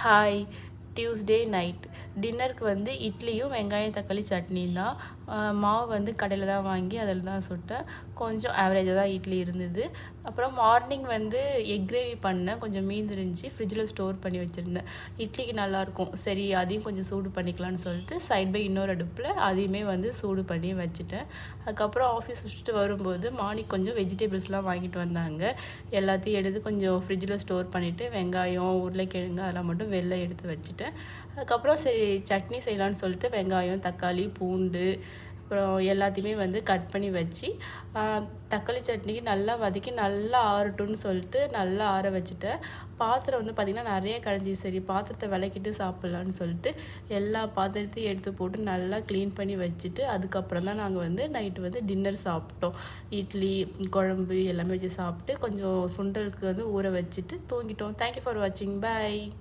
Hi. Tuesday night டின்னருக்கு வந்து இட்லியும் வெங்காயம் தக்காளி சட்னியும் தான். மாவு வந்து கடையில் தான் வாங்கி அதில் தான் சுட்டேன். கொஞ்சம் ஆவரேஜாக தான் இட்லி இருந்தது. அப்புறம் மார்னிங் வந்து எக் கிரேவி பண்ணேன். கொஞ்சம் மீந்துருந்துச்சு, ஃப்ரிட்ஜில் ஸ்டோர் பண்ணி வச்சுருந்தேன். இட்லிக்கு நல்லாயிருக்கும், சரி அதையும் கொஞ்சம் சூடு பண்ணிக்கலான்னு சொல்லிட்டு சைட் பை இன்னொரு அடுப்பில் அதையுமே வந்து சூடு பண்ணி வச்சுட்டேன். அதுக்கப்புறம் ஆஃபீஸ் முடிச்சுட்டு வரும்போது மார்னிங் கொஞ்சம் வெஜிடபிள்ஸ்லாம் வாங்கிட்டு வந்தாங்க. எல்லாத்தையும் எடுத்து கொஞ்சம் ஃப்ரிட்ஜில் ஸ்டோர் பண்ணிவிட்டு வெங்காயம் உருளைக்கிழங்கு அதெல்லாம் மட்டும் வெளில எடுத்து வச்சுட்டேன். அதுக்கப்புறம் சரி சட்னி செய்யலான்னு சொல்லிட்டு வெங்காயம் தக்காளி பூண்டு அப்புறம் எல்லாத்தையுமே வந்து கட் பண்ணி வச்சு தக்காளி சட்னிக்கு நல்லா வதக்கி நல்லா ஆறட்டும்னு சொல்லிட்டு நல்லா ஆற வச்சுட்டேன். பாத்திரம் வந்து பார்த்திங்கன்னா நிறைய கடைஞ்சி, சரி பாத்திரத்தை விளக்கிட்டு சாப்பிட்லான்னு சொல்லிட்டு எல்லா பாத்திரத்தையும் எடுத்து போட்டு நல்லா க்ளீன் பண்ணி வச்சுட்டு அதுக்கப்புறம் தான் நாங்கள் வந்து நைட்டு வந்து டின்னர் சாப்பிட்டோம். இட்லி குழம்பு எல்லாமே வச்சு சாப்பிட்டு கொஞ்சம் சுண்டலுக்கு வந்து ஊற வச்சுட்டு தூங்கிட்டோம். தேங்க்யூ ஃபார் வாட்சிங். பாய்.